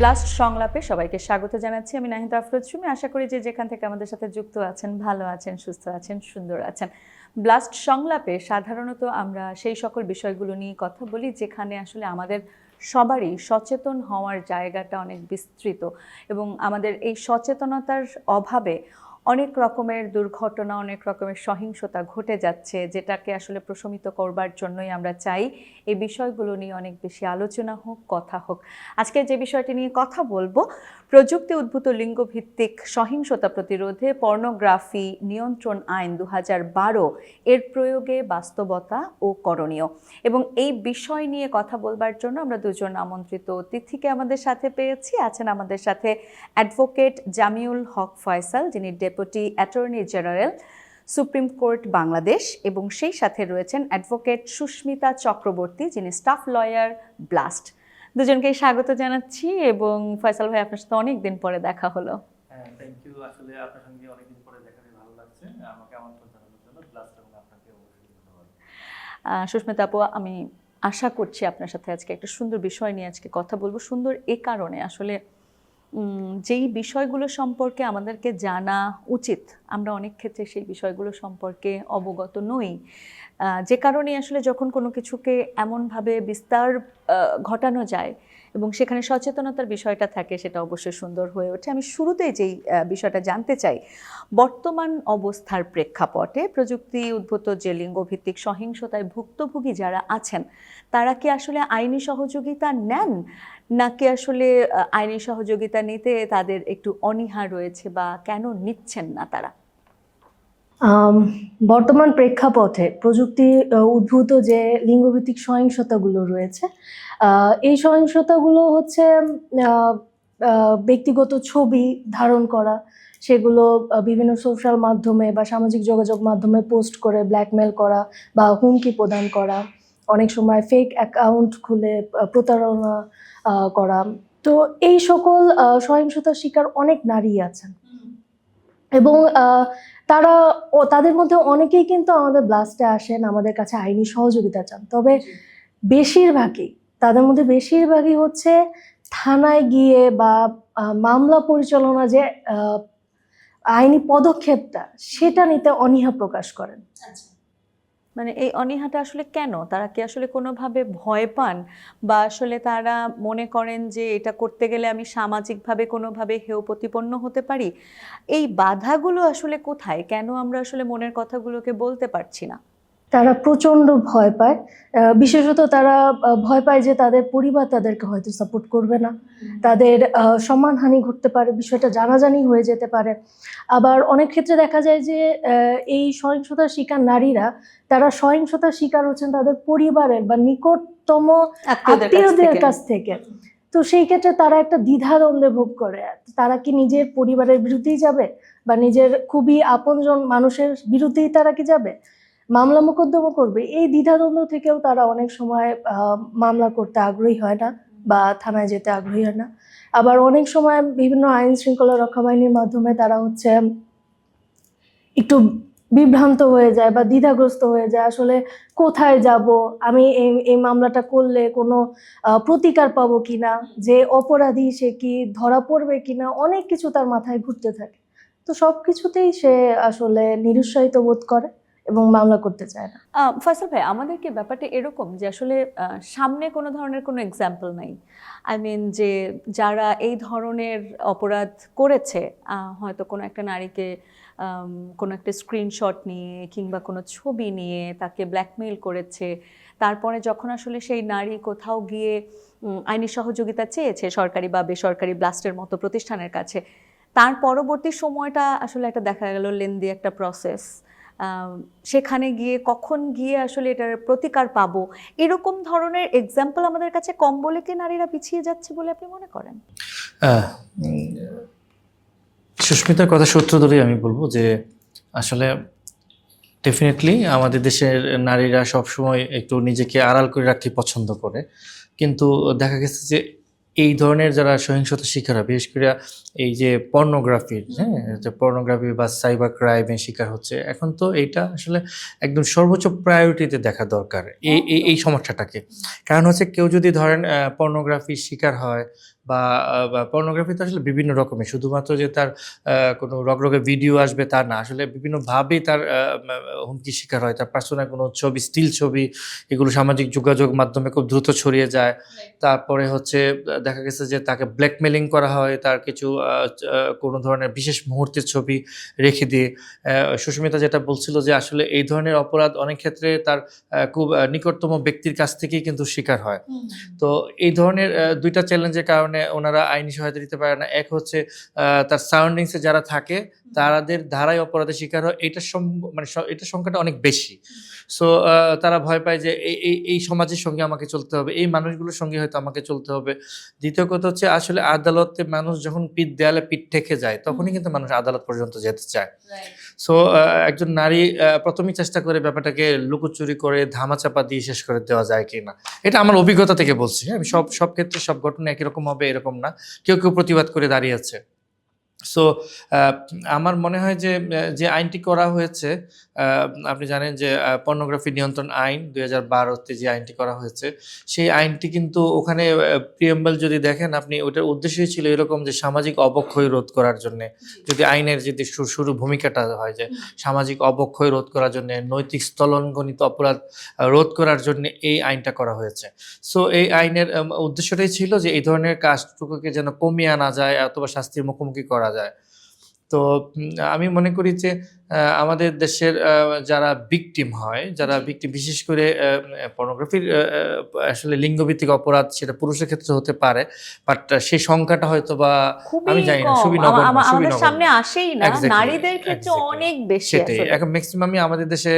Blast সংলাপে সবাইকে স্বাগত জানাচ্ছি। আমি নাহিদ আফরোজ সুমি। আশা করি যে যেখান থেকে আমাদের সাথে যুক্ত আছেন ভালো আছেন, সুস্থ আছেন, সুন্দর আছেন। ব্লাস্ট সংলাপে সাধারণত আমরা সেই সকল বিষয়গুলো নিয়ে কথা বলি যেখানে আসলে আমাদের সবারই সচেতন হওয়ার জায়গাটা অনেক বিস্তৃত এবং আমাদের এই সচেতনতার অভাবে অনেক রকমের দুর্ঘটনা, অনেক রকমের সহিংসতা ঘটে যাচ্ছে, যেটাকে আসলে প্রশমিত করবার জন্যই আমরা চাই এই বিষয়গুলো নিয়ে অনেক বেশি আলোচনা হোক, কথা হোক। আজকে যে বিষয়টি নিয়ে কথা বলবো, প্রযুক্তি উদ্ভূত লিঙ্গভিত্তিক সহিংসতা প্রতিরোধে পর্নোগ্রাফি নিয়ন্ত্রণ আইন 2012 এর প্রয়োগে বাস্তবতা ও করণীয়। এবং এই বিষয় নিয়ে কথা বলবার জন্য আমরা দুজন আমন্ত্রিত অতিথিকে আমাদের সাথে পেয়েছি। আছেন আমাদের সাথে অ্যাডভোকেট জামিউল হক ফয়সাল, যিনি deputy attorney general, supreme court Bangladesh, এবং সেই সাথে রয়েছেন অ্যাডভোকেট সুস্মিতা চক্রবর্তী, যিনি স্টাফ লয়ার, ব্লাস্ট। দুজনকেই স্বাগত জানাচ্ছি। এবং ফয়সাল ভাই, আপনার সাথে অনেকদিন পরে দেখা হলো। হ্যাঁ, থ্যাংক ইউ। আসলে আপনার সঙ্গে অনেকদিন পরে দেখা পেয়ে ভালো লাগছে। আমাকে আমন্ত্রণ জানানোর জন্য ব্লাস্ট এবং আপনাকে অবশ্যই ধন্যবাদ। সুস্মিতা আপু, আমি আশা করছি আপনার সাথে আজকে একটা সুন্দর বিষয় নিয়ে আজকে কথা বলবো। সুন্দর এ কারণে আসলে যেই বিষয়গুলো সম্পর্কে আমাদেরকে জানা উচিত, আমরা অনেক ক্ষেত্রে সেই বিষয়গুলো সম্পর্কে অবগত নই, যে কারণে আসলে যখন কোনো কিছুকে এমনভাবে বিস্তার ঘটানো যায় এবং সেখানে সচেতনতার বিষয়টা থাকে, সেটা অবশ্যই সুন্দর হয়ে ওঠে। আমি শুরুতেই যেই বিষয়টা জানতে চাই, বর্তমান অবস্থার প্রেক্ষাপটে প্রযুক্তি উদ্ভূত যে লিঙ্গভিত্তিক সহিংসতায় ভুক্তভোগী যারা আছেন, তারা কি আসলে আইনি সহযোগিতা নেন, নাকি আসলে আইনি সহযোগিতা নিতে তাদের একটু অনীহা রয়েছে, বা কেন নিচ্ছেন না তারা? বর্তমান প্রেক্ষাপটে প্রযুক্তি উদ্ভূত যে লিঙ্গভিত্তিক সহিংসতাগুলো রয়েছে, এই সহিংসতাগুলো হচ্ছে ব্যক্তিগত ছবি ধারণ করা, সেগুলো বিভিন্ন সোশ্যাল মাধ্যমে বা সামাজিক যোগাযোগ মাধ্যমে পোস্ট করে ব্ল্যাকমেল করা বা হুমকি প্রদান করা, অনেক সময় ফেক অ্যাকাউন্ট খুলে প্রতারণা করা। তো এই সকল সহিংসতার শিকার অনেক নারী আছেন এবং তাদের মধ্যে অনেকেই কিন্তু আমাদের ব্লাস্টে আসেন, আমাদের কাছে আইনি সহযোগিতা চান। তবে তাদের মধ্যে বেশিরভাগই হচ্ছে থানায় গিয়ে বা মামলা পরিচালনা যে আইনি পদক্ষেপটা, সেটা নিতে অনীহা প্রকাশ করেন। মানে এই অনীহাটা আসলে কেন? তারা কি আসলে কোনোভাবে ভয় পান, বা আসলে তারা মনে করেন যে এটা করতে গেলে আমি সামাজিকভাবে কোনোভাবে হেয় প্রতিপন্ন হতে পারি? এই বাধাগুলো আসলে কোথায়? কেন আমরা আসলে মনের কথাগুলোকে বলতে পারছি না? তারা প্রচন্ড ভয় পায়। বিশেষত তারা ভয় পায় যে তাদের পরিবার তাদেরকে হয়তো সাপোর্ট করবে না, তাদের সম্মানহানি ঘটতে পারে, বিষয়টা জানাজানি হয়ে যেতে পারে। আবার অনেক ক্ষেত্রে দেখা যায় যে এই সহিংসতার শিকার নারীরা, তারা সহিংসতার শিকার হচ্ছেন তাদের পরিবারের বা নিকটতম আত্মীয়দের কাছ থেকে। তো সেই ক্ষেত্রে তারা একটা দ্বিধাদ্বন্দ্বে ভোগ করে। তারা কি নিজের পরিবারের বিরুদ্ধেই যাবে, বা নিজের খুবই আপনজন মানুষের বিরুদ্ধেই তারা কি যাবে, মামলা মোকদ্দমা করবে? এই দ্বিধাদ্বন্দ্ব থেকেও তারা অনেক সময় মামলা করতে আগ্রহী হয় না বা থানায় যেতে আগ্রহী হয় না। আবার অনেক সময় বিভিন্ন আইন শৃঙ্খলা রক্ষা বাহিনীর মাধ্যমে তারা হচ্ছে একটু বিভ্রান্ত হয়ে যায় বা দ্বিধাগ্রস্ত হয়ে যায়, আসলে কোথায় যাব, আমি এই মামলাটা করলে কোনো প্রতিকার পাবো কিনা, যে অপরাধী সে কি ধরা পড়বে কিনা, অনেক কিছু তার মাথায় ঘুরতে থাকে। তো সবকিছুতেই সে আসলে নিরুৎসাহিত বোধ করে এবং মামলা করতে চায় না। ফয়সাল ভাই, আমাদের কি ব্যাপারটা এরকম যে আসলে সামনে কোনো ধরনের কোনো এক্সাম্পল নাই? আই মিন, যে যারা এই ধরনের অপরাধ করেছে, হয়তো কোনো একটা নারীকে কোনো একটা স্ক্রিনশট নিয়ে কিংবা কোনো ছবি নিয়ে তাকে ব্ল্যাকমেইল করেছে, তারপরে যখন আসলে সেই নারী কোথাও গিয়ে আইনি সহযোগিতা চেয়েছে সরকারি বা বেসরকারি ব্লাস্টের মতো প্রতিষ্ঠানের কাছে, তার পরবর্তী সময়টা আসলে একটা দেখা গেল লেন্দি একটা প্রসেস। সেখানে গিয়ে কখন গিয়ে আসলে এটার প্রতিকার পাবো, এরকম ধরনের এক্সাম্পল আমাদের কাছে কম বলে কি নারীরা পিছিয়ে যাচ্ছে বলে আপনি মনে করেন? সুস্মিতার কথা সূত্র ধরেই আমি বলবো যে আসলে ডেফিনেটলি আমাদের দেশের নারীরা সবসময় একটু নিজেকে আড়াল করে রাখতে পছন্দ করে, কিন্তু দেখা গেছে যে এই ধরনের যারা সহিংসতার শিকার হয়, বিশেষ করে এই যে পর্নোগ্রাফির, যে পর্নোগ্রাফি বা সাইবার ক্রাইমের শিকার হচ্ছে, এখন তো এইটা আসলে একদম সর্বোচ্চ প্রায়োরিটিতে দেখা দরকার এই সমস্যাটাকে। কারণ হচ্ছে কেউ যদি ধরেন পর্নোগ্রাফির শিকার হয় বা পর্নোগ্রাফি তো আসলে বিভিন্ন রকমের, শুধুমাত্র যে তার কোনো রগরগে ভিডিও আসবে তা না, আসলে বিভিন্নভাবেই তার হুমকির শিকার হয়। তার পার্সোনাল কোনো ছবি, স্টিল ছবি, এগুলো সামাজিক যোগাযোগ মাধ্যমে খুব দ্রুত ছড়িয়ে যায়। তারপরে হচ্ছে দেখা গেছে যে তাকে ব্ল্যাকমেলিং করা হয়, তার কিছু কোনো ধরনের বিশেষ মুহূর্তের ছবি রেখে দিয়ে। সুস্মিতা যেটা বলছিল যে আসলে এই ধরনের অপরাধ অনেক ক্ষেত্রে তার খুব নিকটতম ব্যক্তির কাছ থেকেই কিন্তু শিকার হয়। তো এই ধরনের দুইটা চ্যালেঞ্জের কারণে ওনারা আইনি সহায়তা দিতে পারে না। এক হচ্ছে তার সারাউন্ডিংসে যারা থাকে তাদের ধারায় অপরাধের শিকার হয়, মানে এটার সংখ্যাটা অনেক বেশি। সো তারা ভয় পায় যে এই সমাজের সঙ্গে আমাকে চলতে হবে, এই মানুষগুলোর সঙ্গে হয়তো আমাকে চলতে হবে। দ্বিতীয় কথা হচ্ছে আসলে আদালতে মানুষ যখন দেয়ালে পিঠ ঠেকে যায় তখনই কিন্তু মানুষ আদালত পর্যন্ত যেতে চায়। সো একজন নারী প্রথমেই চেষ্টা করে ব্যাপারটাকে লুকোচুরি করে ধামাচাপা দিয়ে শেষ করে দেওয়া যায় কিনা। এটা আমার অভিজ্ঞতা থেকে বলছি, হ্যাঁ? আমি সব ক্ষেত্রে সব ঘটনা একই রকম হবে এরকম না, কেউ প্রতিবাদ করে দাঁড়িয়েছে। সো আমার মনে হয় যে আইনটি করা হয়েছে, আপনি জানেন যে পর্নোগ্রাফি নিয়ন্ত্রণ আইন 2012-তে যে আইনটি করা হয়েছে, সেই আইনটি কিন্তু ওখানে প্রিএম্বল যদি দেখেন আপনি, ওটার উদ্দেশ্যই ছিল এরকম যে সামাজিক অবক্ষয় রোধ করার জন্য, যদি আইনের যদি শুরু ভূমিকাটা হয় যে সামাজিক অবক্ষয় রোধ করার জন্য, নৈতিক স্থলঙ্ঘনিত অপরাধ রোধ করার জন্য এই আইনটা করা হয়েছে। সো এই আইনের উদ্দেশ্যটাই ছিল যে এই ধরনের কাজটুকুকে যেন কমিয়ে আনা যায় অথবা শাস্তির মুখোমুখি করা যায়। তো আমি মনে করি যে আমাদের দেশের যারা ভিকটিম হয়, যারা ভিকটিম বিশেষ করে পর্নোগ্রাফির আসলে লিঙ্গভিত্তিক অপরাধ, সেটা পুরুষের ক্ষেত্রে হতে পারে, বাট সেই সংখ্যাটা হয়তো বা আমি জানি না, খুবই নগণ্য, আমাদের সামনে আসেই না। নারীদের ক্ষেত্রে অনেক বেশি। সেটাই, এখন ম্যাক্সিমামই আমাদের দেশে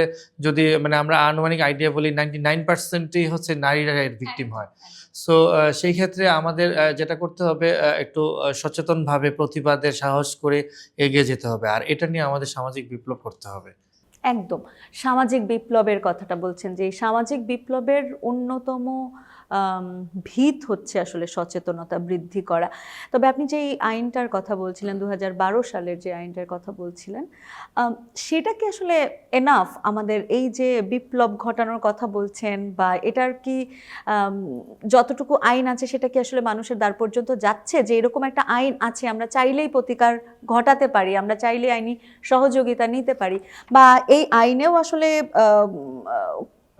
যদি মানে আমরা আনুমানিক আইডিয়া বলি 99%ই হচ্ছে নারীরা এর ভিকটিম হয়। সো সেই ক্ষেত্রে আমাদের যেটা করতে হবে, একটু সচেতনভাবে প্রতিবাদের সাহস করে এগিয়ে যেতে হবে, আর এটা নিয়ে আমাদের সামাজিক বিপ্লব করতে হবে। একদম সামাজিক বিপ্লবের কথাটা বলছেন, যে এই সামাজিক বিপ্লবের অন্যতম ভিত হচ্ছে আসলে সচেতনতা বৃদ্ধি করা। তবে আপনি যে এই আইনটার কথা বলছিলেন, 2012 সালের যে আইনটার কথা বলছিলেন, সেটা কি আসলে এনাফ? আমাদের এই যে বিপ্লব ঘটানোর কথা বলছেন, বা এটার কি যতটুকু আইন আছে সেটা কি আসলে মানুষের দ্বার পর্যন্ত যাচ্ছে, যে এরকম একটা আইন আছে, আমরা চাইলেই প্রতিকার ঘটাতে পারি, আমরা চাইলেই আইনি সহযোগিতা নিতে পারি, বা এই আইনেও আসলে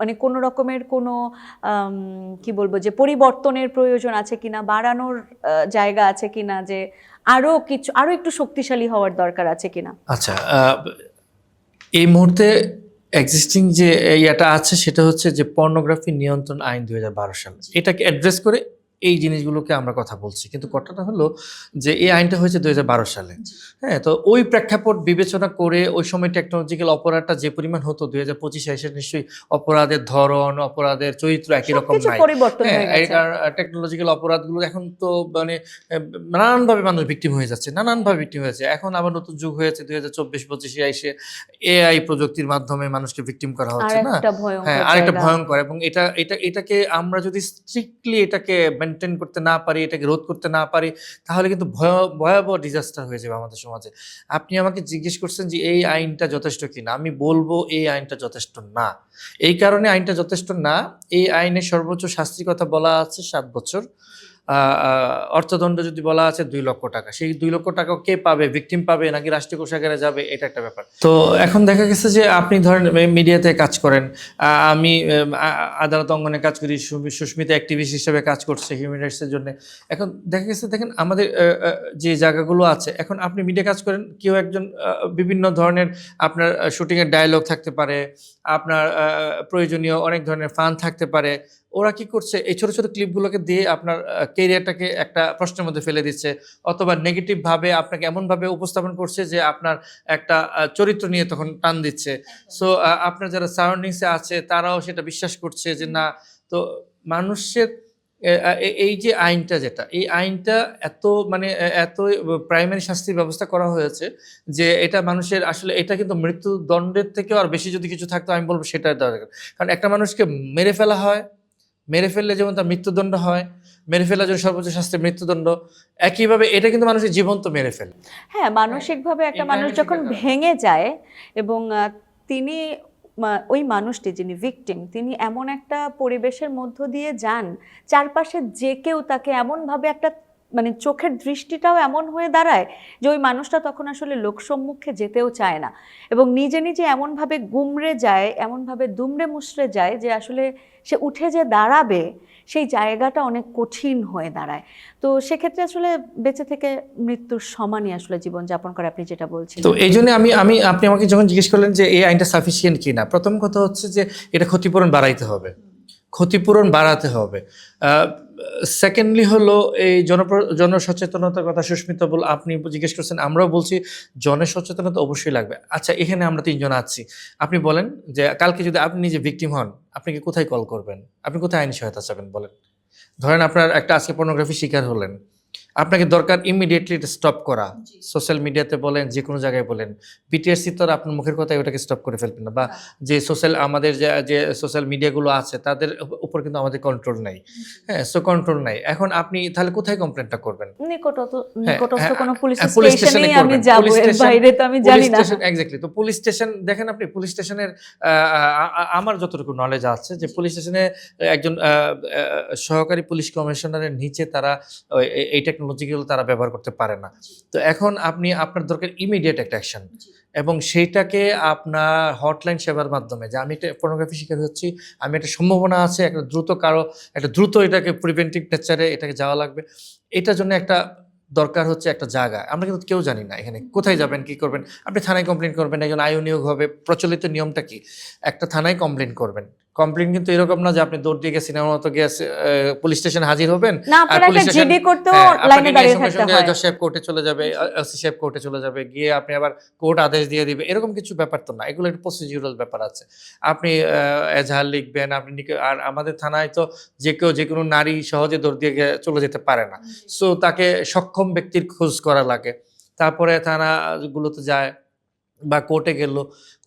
মানে কোনো রকমের কোনো কি বলবো, যে পরিবর্তনের প্রয়োজন আছে কিনা, বাড়ানোর জায়গা আছে কিনা, যে আরো একটু শক্তিশালী হওয়ার দরকার আছে কিনা? আচ্ছা, এই মুহূর্তে এক্সিস্টিং যে ইয়াটা আছে সেটা হচ্ছে যে পর্নোগ্রাফি নিয়ন্ত্রণ আইন 2012 সাল, এটাকে অ্যাড্রেস করে এই জিনিসগুলোকে আমরা কথা বলছি। কিন্তু কথাটা হলো যে এই আইনটা হয়েছে 2012 সালে, হ্যাঁ? তো ওই প্রেক্ষাপট বিবেচনা করে ওই সময় টেকনোলজিক্যাল অপরাধটা যে পরিমাণ হতো, 2025 এসে নিশ্চয়ই অপরাধের ধরন, অপরাধের চরিত্র একই রকম নাই। টেকনোলজিক্যাল অপরাধগুলো এখন তো মানে নানানভাবে মানুষ ভিকটিম হয়ে যাচ্ছে, নানানভাবে ভিকটিম হয়েছে। এখন আবার নতুন যুগ হয়েছে 2024-25-এ এসে এআই প্রযুক্তির মাধ্যমে মানুষকে ভিকটিম করা হচ্ছে, না? হ্যাঁ, আরেকটা ভয়ঙ্কর। এবং এটাকে আমরা যদি স্ট্রিক্টলি এটাকে মেনটেন করতে না পারি, এটাকে রোধ করতে না পারি, তাহলে কিন্তু ভয়াবহ ডিজাস্টার হয়ে যাবে আমাদের সমাজে। আপনি আমাকে জিজ্ঞেস করছেন যে এই আইনটা যথেষ্ট কিনা, আমি বলবো এই আইনটা যথেষ্ট না। এই কারণে আইনটা যথেষ্ট না, এই আইনের সর্বোচ্চ শাস্তির কথা বলা আছে 7 বছর, অর্থদণ্ড যদি বলা আছে 2 লক্ষ টাকা। সেই 2 লক্ষ টাকা কে পাবে? ভিকটিম পাবে নাকি রাষ্ট্রীয় কোষাগারে যাবে? এটা একটা ব্যাপার। তো এখন দেখা গেছে যে আপনি ধরেন মিডিয়াতে কাজ করেন, আমি আদালত অঙ্গনে কাজ করি, সুস্মিতা অ্যাক্টিভিস্ট হিসেবে কাজ করছে হিউম্যান রাইটসের জন্য। এখন দেখা গেছে, দেখেন আমাদের যে জায়গাগুলো আছে, এখন আপনি মিডিয়া কাজ করেন, কেউ একজন বিভিন্ন ধরনের আপনার শুটিংয়ের ডায়লগ থাকতে পারে, আপনার প্রয়োজনীয় অনেক ধরনের ফান থাকতে পারে। ওরা কি করছে, এই ছোট ছোট ক্লিপগুলোকে দিয়ে আপনার ক্যারিয়ারটাকে একটা প্রশ্নের মধ্যে ফেলে দিচ্ছে, অথবা নেগেটিভ ভাবে আপনাকে এমনভাবে উপস্থাপন করছে যে আপনার একটা চরিত্র নিয়ে তখন টান দিচ্ছে। সো আপনার যারা সারাউন্ডিংসে আছে তারাও সেটা বিশ্বাস করছে যে না। তো মানুষের এই যে আইনটা, যেটা এই আইনটা এত প্রাইমারি শাস্তির ব্যবস্থা করা হয়েছে যে এটা মানুষের আসলে, এটা কিন্তু মৃত্যুদণ্ডের থেকেও আর বেশি যদি কিছু থাকতো আমি বলবো সেটা দরকার। কারণ একটা মানুষকে মেরে ফেলা হয়, মেরে ফেললে যেমন তার মৃত্যুদণ্ড হয়, মেরে ফেলার জন্য সর্বোচ্চ শাস্তি মৃত্যুদণ্ড, একইভাবে এটা কিন্তু মানুষের জীবন তো মেরে ফেলে। হ্যাঁ, মানসিকভাবে একটা মানুষ যখন ভেঙে যায়, এবং তিনি ওই মানুষটি যিনি ভিকটিম, তিনি এমন একটা পরিবেশের মধ্য দিয়ে যান, চারপাশে যে কেউ তাকে এমনভাবে একটা মানে চোখের দৃষ্টিটাও এমন হয়ে দাঁড়ায় যে ওই মানুষটা তখন আসলে লোকসম্মুখে যেতেও চায় না, এবং নিজে নিজে এমনভাবে গুমড়ে যায়, এমনভাবে দুমড়ে মুচড়ে যায় যে আসলে সে উঠে যে দাঁড়াবে সেই জায়গাটা অনেক কঠিন হয়ে দাঁড়ায়। তো সেক্ষেত্রে আসলে বেঁচে থেকে মৃত্যুর সমানই আসলে জীবনযাপন করে, আপনি যেটা বলছেন। তো এই জন্য আপনি আমাকে যখন জিজ্ঞেস করলেন যে এই আইনটা সাফিসিয়েন্ট কিনা, প্রথম কথা হচ্ছে যে এটা ক্ষতিপূরণ বাড়াইতে হবে, ক্ষতিপূরণ বাড়াতে হবে। সেকেন্ডলি হলো এই জনসচেতনতার কথা সুস্মিতা আপনি জিজ্ঞেস করছেন, আমরাও বলছি জনসচেতনতা অবশ্যই লাগবে। আচ্ছা, এখানে আমরা 3 জন আছি, আপনি বলেন যে কালকে যদি আপনি নিজে ভিকটিম হন, আপনি কি কোথায় কল করবেন, আপনি কোথায় আইনি সহায়তা চাবেন বলেন? ধরেন আপনার একটা আজকে পর্নোগ্রাফি শিকার হলেন, আপনাকে দরকার ইমিডিয়েটলি এটা স্টপ করা। সোশ্যাল মিডিয়াতে বলেন, যে কোনো জায়গায় বলেন, বিটিআরসি তো আর আপনার মুখের কথায় ওটাকে স্টপ করে ফেলবেন না, বা যে আমাদের যে সোশ্যাল মিডিয়াগুলো আছে তাদের উপর কিন্তু আমাদের কন্ট্রোল নাই। হ্যাঁ, সো কন্ট্রোল নাই। এখন আপনি তাহলে কোথায় কমপ্লেনটা করবেন? নিকটস্থ কোনো পুলিশ পুলিশ স্টেশনেই স্টেশনে আমি করবেন। যাব, পুলিশ এর স্টেশন, বাইরে তো আমি পুলিশ জানি না। Station exactly. তো পুলিশ স্টেশন দেখেন, আপনি পুলিশ স্টেশনের আমার যতটুকু নলেজ আছে যে পুলিশ স্টেশনে একজন সহকারী পুলিশ কমিশনারের নিচে তারা এই টেকনোলজিগুলো তারা ব্যবহার করতে পারে না। তো এখন আপনার দরকার ইমিডিয়েট একটা অ্যাকশন, এবং সেইটাকে আপনার হটলাইন সেবার মাধ্যমে, যে আমি একটা পর্নোগ্রাফি শিকার হচ্ছি, আমি একটা সম্ভাবনা আছে একটা দ্রুত এটাকে প্রিভেন্টিভ নেচারে এটাকে যাওয়া লাগবে। এটার জন্য একটা দরকার হচ্ছে একটা জায়গা। আমরা কিন্তু কেউ জানি না এখানে কোথায় যাবেন, কি করবেন। আপনি থানায় কমপ্লেন করবেন, একজন আইও নিয়োগ হবে। প্রচলিত নিয়মটা কি? একটা থানায় কমপ্লেন করবেন। কমপ্লেন কিন্তু এরকম না যে আপনি দৌড় দিয়ে গিয়ে সিনেমা মতো গিয়ে পুলিশ স্টেশনে হাজির হবেন, না, আর আপনার পুলিশ একটা স্টেশন জিডি করতেও লাইনে দাঁড়িয়ে থাকতে হয়। জজ সাহেব কোর্টে চলে যাবে, এসি সাহেব কোর্টে চলে যাবে, গিয়ে আপনি আবার কোর্ট আদেশ দিয়ে দিবে, এরকম কিছু ব্যাপার তো না। এগুলো একটা প্রসিডিউরাল ব্যাপার আছে। আপনি এজাহার লিখবেন, আর আমাদের থানায় তো যে কোনো নারী সহজে দৌড় দিয়ে চলে যেতে পারে না। সো তাকে সক্ষম ব্যক্তির খোঁজ করা লাগে, তারপরে থানাগুলোতে যায় বা কোর্টে গেল,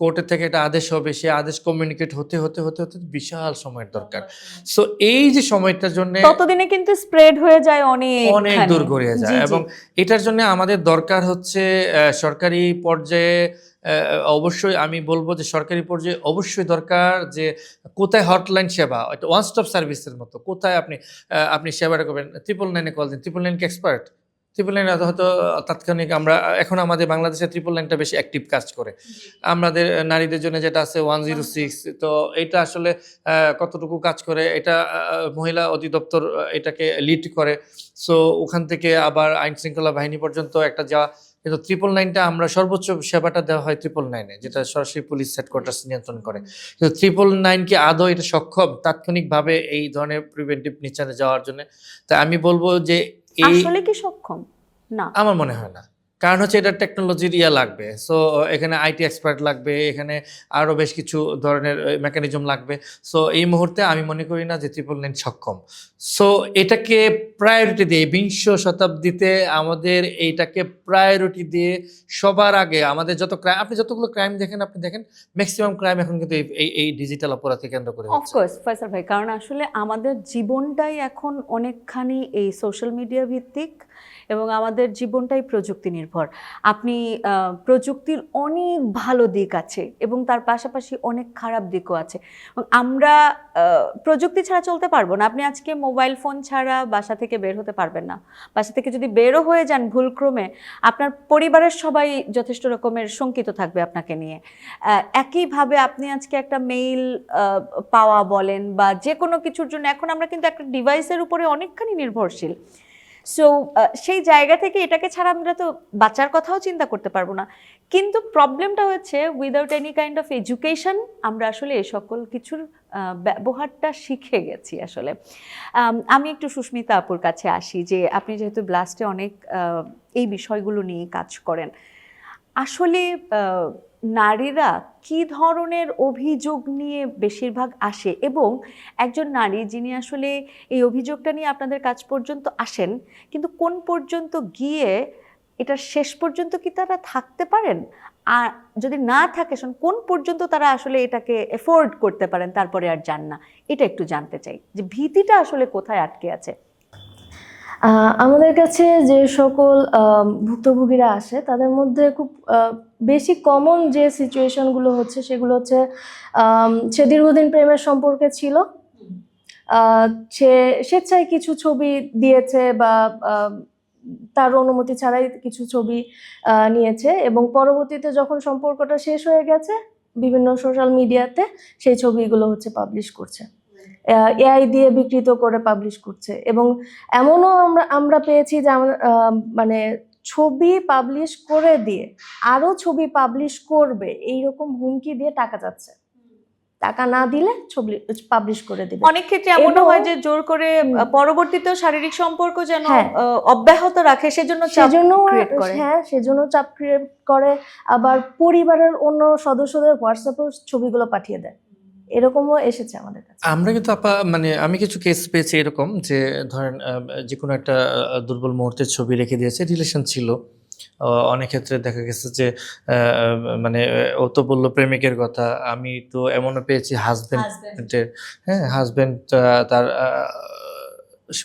কোর্টের থেকে একটা আদেশ হবে, সে আদেশ কমিউনিকেট হতে হতে হতে হতে বিশাল সময়ের দরকার। সো এই যে সময়টার জন্য ততদিনে কিন্তু স্প্রেড হয়ে যায় অনেক দূর গড়িয়ে যায়, এবং এটার জন্য আমাদের দরকার হচ্ছে সরকারি পর্যায়ে, অবশ্যই আমি বলবো যে সরকারি পর্যায়ে অবশ্যই দরকার যে কোথায় হটলাইন সেবা, একটা ওয়ান স্টপ সার্ভিসের মতো, কোথায় আপনি সেবাটা করবেন। 999-এ কল দিন, 999 কি এক্সপার্ট? 999 হয়তো তাৎক্ষণিক। আমরা এখন আমাদের বাংলাদেশে 999টা বেশি অ্যাক্টিভ কাজ করে। আমাদের নারীদের জন্য যেটা আছে 106, তো এটা আসলে কতটুকু কাজ করে, এটা মহিলা অধিদপ্তর এটাকে লিড করে। সো ওখান থেকে আবার আইন শৃঙ্খলা বাহিনী পর্যন্ত একটা যাওয়া, কিন্তু 999টা আমরা সর্বোচ্চ সেবাটা দেওয়া হয় 999-এ, যেটা সরাসরি পুলিশ হেডকোয়ার্টার্স নিয়ন্ত্রণ করে। কিন্তু 999 কি আদৌ এটা সক্ষম তাৎক্ষণিকভাবে এই ধরনের প্রিভেন্টিভ নেচারে যাওয়ার জন্য? তাই আমি বলবো যে আসলে কি সক্ষম না? আমার মনে হয় না। কারণ হচ্ছে এটা টেকনোলজির লাগবে। সো এখানে আইটি এক্সপার্ট লাগবে, এখানে আরো বেশ কিছু ধরনের মেকানিজম লাগবে। সো এই মুহূর্তে আমি মনে করি না যে 999 সক্ষম। সো এটাকে প্রায়োরিটি দিয়ে 20 শতাব্দীতে আমাদের এইটাকে প্রায়োরিটি দিয়ে সবার আগে আমাদের আপনি যতগুলো ক্রাইম দেখেন, আপনি দেখেন ম্যাক্সিমাম ক্রাইম এখন কিন্তু এই ডিজিটাল অপরাধকে কেন্দ্র করে হচ্ছে। অফকোর্স ফয়সাল ভাই, কারণ আসলে আমাদের জীবনটাই এখন অনেকখানি এই সোশ্যাল মিডিয়া ভিত্তিক, এবং আমাদের জীবনটাই প্রযুক্তি নির্ভর। আপনি প্রযুক্তির অনেক ভালো দিক আছে এবং তার পাশাপাশি অনেক খারাপ দিকও আছে, এবং আমরা প্রযুক্তি ছাড়া চলতে পারবো না। আপনি আজকে মোবাইল ফোন ছাড়া বাসা থেকে বের হতে পারবেন না। বাসা থেকে যদি বেরও হয়ে যান ভুলক্রমে, আপনার পরিবারের সবাই যথেষ্ট রকমের শঙ্কিত থাকবে আপনাকে নিয়ে। একইভাবে আপনি আজকে একটা মেইল পাওয়া বলেন বা যে কোনো কিছুর জন্য এখন আমরা কিন্তু একটা ডিভাইসের উপরে অনেকখানি নির্ভরশীল। সো সেই জায়গা থেকে এটাকে ছাড়া আমরা তো বাঁচার কথাও চিন্তা করতে পারবো না। কিন্তু প্রবলেমটা হচ্ছে without any kind of education আমরা আসলে এই সকল কিছুর ব্যবহারটা শিখে গেছি আসলে। আমি একটু সুস্মিতা আপুর কাছে আসি, যে আপনি যেহেতু ব্লাস্টে অনেক এই বিষয়গুলো নিয়ে কাজ করেন, আসলে নারীরা কি ধরনের অভিযোগ নিয়ে বেশিরভাগ আসে, এবং একজন নারী যিনি আসলে এই অভিযোগটা নিয়ে আপনাদের কাছ পর্যন্ত আসেন, কিন্তু কোন পর্যন্ত গিয়ে এটা শেষ পর্যন্ত কি তারা থাকতে পারেন, আর যদি না থাকে কোন পর্যন্ত তারা আসলে এটাকে এফোর্ড করতে পারেন, তারপরে আর যান না? এটা একটু জানতে চাই যে ভীতিটা আসলে কোথায় আটকে আছে। আমাদের কাছে যে সকল ভুক্তভোগীরা আসে তাদের মধ্যে খুব বেশি কমন যে সিচুয়েশনগুলো হচ্ছে সেগুলো হচ্ছে সে দীর্ঘদিন প্রেমের সম্পর্কে ছিল, সে স্বেচ্ছায় কিছু ছবি দিয়েছে বা তার অনুমতি ছাড়াই কিছু ছবি নিয়েছে, এবং পরবর্তীতে যখন সম্পর্কটা শেষ হয়ে গেছে বিভিন্ন সোশ্যাল মিডিয়াতে সেই ছবিগুলো হচ্ছে পাবলিশ করছে, এআই দিয়ে বিকৃত করে পাবলিশ করছে। এবং এমনও আমরা পেয়েছি যে মানে ছবি পাবলিশ করে দিয়ে আরো ছবি পাবলিশ করবে এইরকম হুমকি দিয়ে টাকা যাচ্ছে, টাকা না দিলে ছবি পাবলিশ করে দিবে। অনেক ক্ষেত্রে এমনও হয় যে জোর করে পরবর্তীতেও শারীরিক সম্পর্ক যেন অব্যাহত রাখে সেজন্য ক্রিয়েট করে। হ্যাঁ, সেজন্য চাপ ক্রিয়েট করে। আবার পরিবারের অন্য সদস্যদের হোয়াটসঅ্যাপে ছবিগুলো পাঠিয়ে দেয়, এরকমও এসেছে আমাদের কাছে। আমরা কিন্তু মানে আমি কিছু কেস পেয়েছি এরকম যে ধরেন যে কোনো একটা দুর্বল মুহূর্তের ছবি রেখে দিয়েছে, রিলেশন ছিল, অনেক ক্ষেত্রে দেখা গেছে যে মানে ও তো বললো প্রেমিকের কথা, আমি তো এমনও পেয়েছি হাজবেন্ডের, হ্যাঁ হাজবেন্ড তার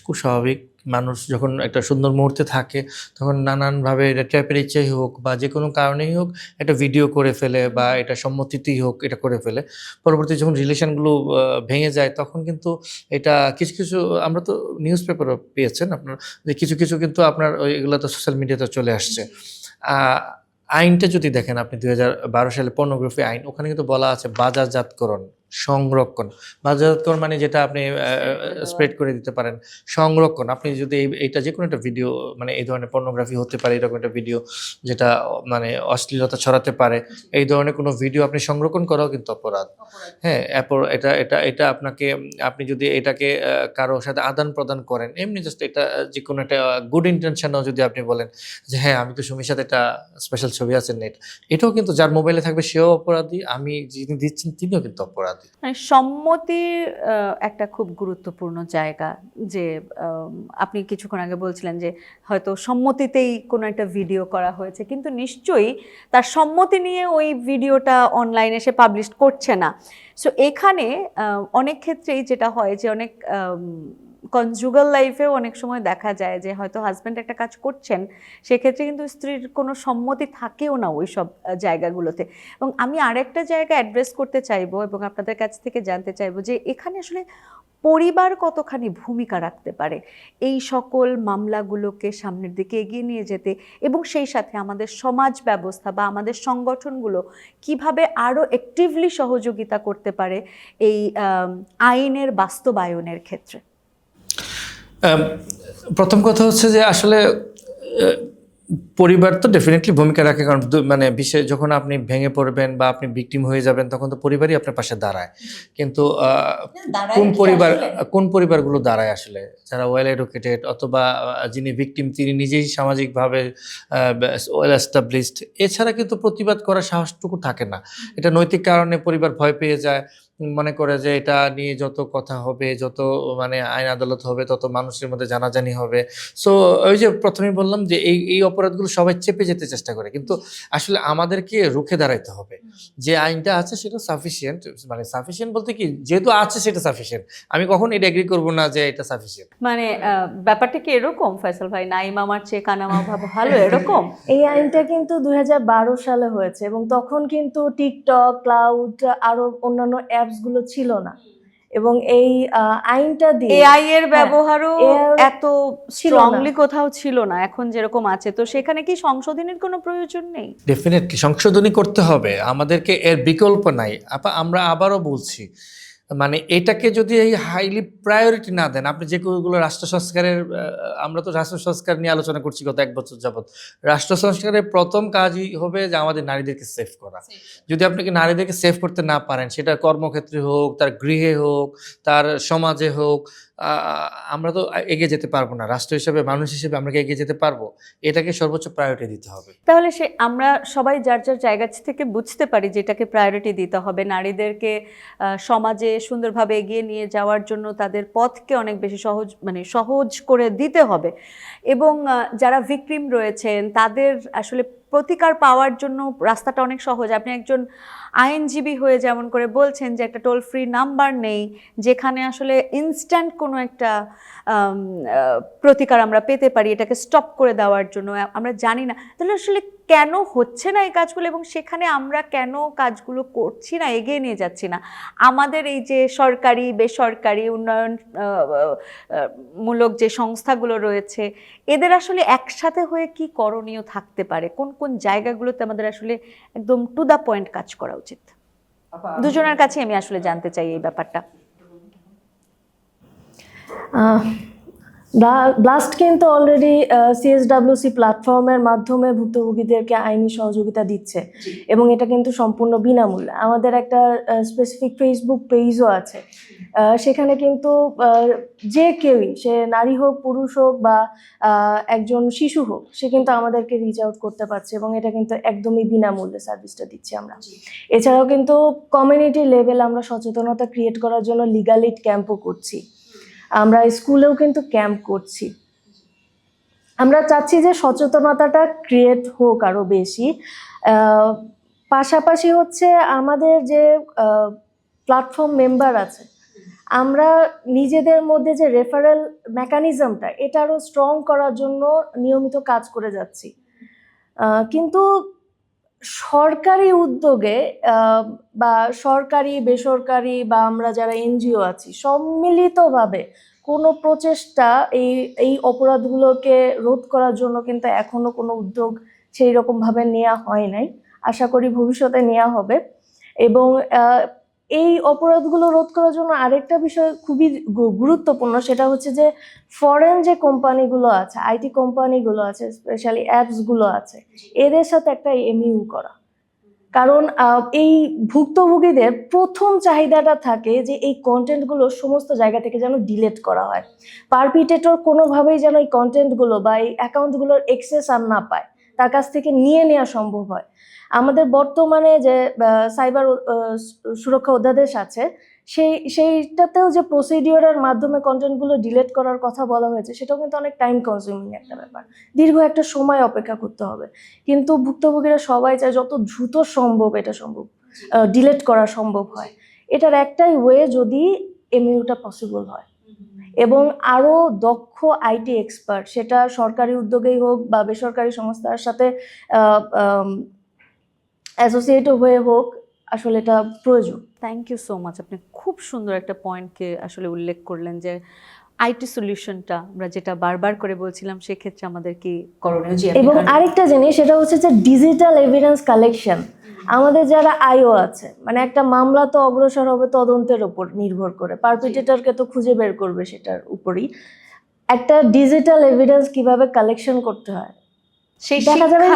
খুব স্বাভাবিক মানুষ যখন একটা সুন্দর মুহূর্তে থাকে তখন নানানভাবে এটা ট্র্যাপের ইচ্ছাই হোক বা যে কোনো কারণেই হোক একটা ভিডিও করে ফেলে বা এটা সম্মতিতেই হোক এটা করে ফেলে। পরবর্তী যখন রিলেশনগুলো ভেঙে যায় তখন কিন্তু এটা কিছু কিছু, আমরা তো নিউজ পেপারও পেয়েছেন আপনার, যে কিছু কিছু কিন্তু আপনার এগুলো তো সোশ্যাল মিডিয়াতে চলে আসছে। আইনটা যদি দেখেন আপনি 2012 সালে পর্নোগ্রাফি আইন, ওখানে কিন্তু বলা আছে বাজারজাতকরণ, সংরক্ষণ। বাজারজাতকরণ মানে যেটা আপনি স্প্রেড করে দিতে পারেন, সংরক্ষণ আপনি যদি এইটা যে কোনো একটা ভিডিও, মানে এই ধরনের পর্নোগ্রাফি হতে পারে এরকম একটা ভিডিও যেটা মানে অশ্লীলতা ছড়াতে পারে, এই ধরনের কোনো ভিডিও আপনি সংরক্ষণ করাও কিন্তু অপরাধ। হ্যাঁ, এরপর এটা এটা এটা আপনাকে, আপনি যদি এটাকে কারোর সাথে আদান প্রদান করেন এমনি জাস্ট এটা যে কোনো একটা গুড ইন্টেনশনও যদি আপনি বলেন যে হ্যাঁ আমি তো সুমির সাথে একটা স্পেশাল ছবি আছে নেট, এটাও কিন্তু যার মোবাইলে থাকবে সেও অপরাধী, আমি যিনি দিচ্ছেন তিনিও কিন্তু অপরাধী। মানে সম্মতির একটা খুব গুরুত্বপূর্ণ জায়গা, যে আপনি কিছুক্ষণ আগে বলছিলেন যে হয়তো সম্মতিতেই কোনো একটা ভিডিও করা হয়েছে, কিন্তু নিশ্চয়ই তার সম্মতি নিয়ে ওই ভিডিওটা অনলাইনে সে পাবলিশ করছে না। সো এখানে অনেক ক্ষেত্রেই যেটা হয় যে অনেক কনজুগাল লাইফেও অনেক সময় দেখা যায় যে হয়তো হাজব্যান্ড একটা কাজ করছেন, সেক্ষেত্রে কিন্তু স্ত্রীর কোনো সম্মতি থাকেও না ওই সব জায়গাগুলোতে। এবং আমি আরেকটা জায়গা অ্যাড্রেস করতে চাইবো এবং আপনাদের কাছ থেকে জানতে চাইবো যে এখানে আসলে পরিবার কতখানি ভূমিকা রাখতে পারে এই সকল মামলাগুলোকে সামনের দিকে এগিয়ে নিয়ে যেতে, এবং সেই সাথে আমাদের সমাজ ব্যবস্থা বা আমাদের সংগঠনগুলো কিভাবে আরও অ্যাক্টিভলি সহযোগিতা করতে পারে এই আইনের বাস্তবায়নের ক্ষেত্রে। প্রথম কথা হচ্ছে যে আসলে পরিবার তো ডেফিনেটলি ভূমিকা রাখে, কারণ মানে বিশেষ যখন আপনি ভেঙে পড়বেন বা আপনি ভিকটিম হয়ে যাবেন তখন তো পরিবারই আপনার পাশে দাঁড়ায়। কিন্তু কোন পরিবারগুলো দাঁড়ায় আসলে, যারা ওয়েল এডুকেটেড অথবা যিনি ভিকটিম তিনি নিজেই সামাজিকভাবে ওয়েল এস্টাবলিশড, এছাড়া কিন্তু প্রতিবাদ করার সাহসটুকু থাকে না। এটা নৈতিক কারণে পরিবার ভয় পেয়ে যায়, মনে করে যে এটা নিয়ে যত কথা হবে, যত মানে আইন আদালত হবে, তত মানুষের মধ্যে জানাজানি হবে। সো ওই যে প্রথমেই বললাম যে এই অপরাধগুলো সবাই চেপে যেতে চেষ্টা করে, কিন্তু আসলে আমাদেরকে রুখে দাঁড়াইতে হবে। যে আইনটা আছে সেটা সাফিসিয়েন্ট, মানে সাফিসিয়েন্ট বলতে কি যেহেতু আছে সেটা সাফিসিয়েন্ট, আমি কখন এটা এগ্রি করবো না যে এটা সাফিসিয়েন্ট। মানে ব্যাপারটা কি এরকম ফয়সাল ভাই, নাই মামার চেয়ে কানা মামা ভালো এরকম? এই আইনটা কিন্তু 2012 সালে হয়েছে, এবং তখন কিন্তু টিকটক, ক্লাউড আরো অন্যান্য অ্যাপস গুলো ছিল না, এবং এই আইনটা দিয়ে এআই এর ব্যবহারও এত স্ট্রংলি কোথাও ছিল না এখন যেরকম আছে। তো সেখানে কি সংশোধনের কোনো প্রয়োজন নেই? ডেফিনেটলি সংশোধনী করতে হবে, আমাদেরকে এর বিকল্প নাই। আমরা আবারও বলছি, মানে এটাকে যদি এই হাইলি প্রায়োরিটি না দেন, আপনি যে কোনোগুলো রাষ্ট্র সংস্কারের, আমরা তো রাষ্ট্র সংস্কার নিয়ে আলোচনা করছি গত 1 বছর যাবত। রাষ্ট্র সংস্কারের প্রথম কাজই হবে যে আমাদের নারীদেরকে সেভ করা। যদি আপনাকে নারীদেরকে সেভ করতে না পারেন, সেটা কর্মক্ষেত্রে হোক, তার গৃহে হোক, তার সমাজে হোক, আমরা তো এগিয়ে যেতে পারবো না। রাষ্ট্র হিসেবে, মানুষ হিসেবে আমরা কি এগিয়ে যেতে পারবো? এটাকে সর্বোচ্চ প্রায়োরিটি দিতে হবে। তাহলে আমরা সবাই যার যার জায়গা থেকে বুঝতে পারি যে এটাকে প্রায়োরিটি দিতে হবে, নারীদেরকে সমাজে সুন্দরভাবে এগিয়ে নিয়ে যাওয়ার জন্য তাদের পথকে অনেক বেশি সহজ করে দিতে হবে, এবং যারা ভিকটিম রয়েছেন তাদের আসলে প্রতিকার পাওয়ার জন্য রাস্তাটা অনেক সহজ। আপনি একজন আইনজীবী হয়ে যেমন করে বলছেন যে একটা টোল ফ্রি নাম্বার নেই যেখানে আসলে ইনস্ট্যান্ট কোনো একটা প্রতিকার আমরা পেতে পারি এটাকে স্টপ করে দেওয়ার জন্য, আমরা জানি না। তাহলে আসলে কেন হচ্ছে না এই কাজগুলো এবং সেখানে আমরা কেন কাজগুলো করছি না, এগিয়ে নিয়ে যাচ্ছি না? আমাদের এই যে সরকারি বেসরকারি উন্নয়ন মূলক যে সংস্থাগুলো রয়েছে, এদের আসলে একসাথে হয়ে কি করণীয় থাকতে পারে? কোন কোন জায়গাগুলোতে আমাদের আসলে একদম টু দ্য পয়েন্ট কাজ করা উচিত? দুজনের কাছে আমি আসলে জানতে চাই এই ব্যাপারটা। ব্লাস্ট কিন্তু অলরেডি সিএসডব্লিউসি প্ল্যাটফর্মের মাধ্যমে ভুক্তভোগীদেরকে আইনি সহযোগিতা দিচ্ছে এবং এটা কিন্তু সম্পূর্ণ বিনামূল্যে। আমাদের একটা স্পেসিফিক ফেসবুক পেজও আছে, সেখানে কিন্তু যে কেউই, সে নারী হোক পুরুষ হোক বা একজন শিশু হোক, সে কিন্তু আমাদেরকে রিচ আউট করতে পারছে এবং এটা কিন্তু একদমই বিনামূল্যে সার্ভিসটা দিচ্ছি আমরা। এছাড়াও কিন্তু কমিউনিটি লেভেলে আমরা সচেতনতা ক্রিয়েট করার জন্য লিগাল এইড ক্যাম্পও করছি, আমরা স্কুলেও কিন্তু ক্যাম্প করছি। আমরা চাচ্ছি যে সচেতনতাটা ক্রিয়েট হোক আরো বেশি। পাশাপাশি হচ্ছে আমাদের যে প্ল্যাটফর্ম মেম্বার আছে, আমরা নিজেদের মধ্যে যে রেফারেল মেকানিজমটা, এটা আরো স্ট্রং করার জন্য নিয়মিত কাজ করে যাচ্ছি। কিন্তু সরকারি উদ্যোগে বা সরকারি বেসরকারি বা আমরা যারা এনজিও আছি, সম্মিলিতভাবে কোনো প্রচেষ্টা এই অপরাধগুলোকে রোধ করার জন্য কিন্তু এখনো কোনো উদ্যোগ সেই রকমভাবে নেওয়া হয় নাই। আশা করি ভবিষ্যতে নেওয়া হবে। এবং এই অপরাধগুলো রোধ করার জন্য আরেকটা বিষয় খুবই গুরুত্বপূর্ণ, সেটা হচ্ছে যে ফরেন যে কোম্পানিগুলো আছে, আইটি কোম্পানিগুলো আছে, স্পেশালি অ্যাপসগুলো আছে, এদের সাথে একটা এমইউ করা। কারণ এই ভুক্তভোগীদের প্রথম চাহিদাটা থাকে যে এই কন্টেন্টগুলো সমস্ত জায়গা থেকে যেন ডিলিট করা হয়, পারপিটেটর কোনোভাবেই যেন এই কন্টেন্টগুলো বা এই অ্যাকাউন্টগুলোর অ্যাক্সেস আর না পায়, তার কাছ থেকে নিয়ে নেওয়া সম্ভব হয়। আমাদের বর্তমানে যে সাইবার সুরক্ষা অধ্যাদেশ আছে, সেইটাতেও যে প্রসিডিওরের মাধ্যমে কন্টেন্টগুলো ডিলিট করার কথা বলা হয়েছে, সেটাও কিন্তু অনেক টাইম কনজিউমিং একটা ব্যাপার, দীর্ঘ একটা সময় অপেক্ষা করতে হবে। কিন্তু ভুক্তভোগীরা সবাই চায় যত দ্রুত সম্ভব এটা ডিলিট করা সম্ভব হয়। এটার একটাই ওয়ে, যদি এমইউটা পসিবল হয় এবং আরো দক্ষ আইটি এক্সপার্ট, সেটা সরকারি উদ্যোগেই হোক বা বেসরকারি সংস্থার সাথে অ্যাসোসিয়েট হয়ে হোক, আসলে এটা প্রয়োজন। Thank you so much. আপনি খুব সুন্দর একটা পয়েন্টকে আসলে উল্লেখ করলেন যে আইটি সলিউশনটা আমরা যেটা বারবার করে বলছিলাম, সেক্ষেত্রে আমাদের কি করণীয়। এবং আরেকটা জিনিস, সেটা হচ্ছে যে ডিজিটাল এভিডেন্স কালেকশন। আমাদের যারা আইও আছে, মানে একটা মামলা তো অগ্রসর হবে তদন্তের উপর নির্ভর করে, পারপিটেটরকে তো খুঁজে বের করবে, সেটার উপরই একটা ডিজিটাল এভিডেন্স কিভাবে কালেকশন করতে হয় দেখা যাবে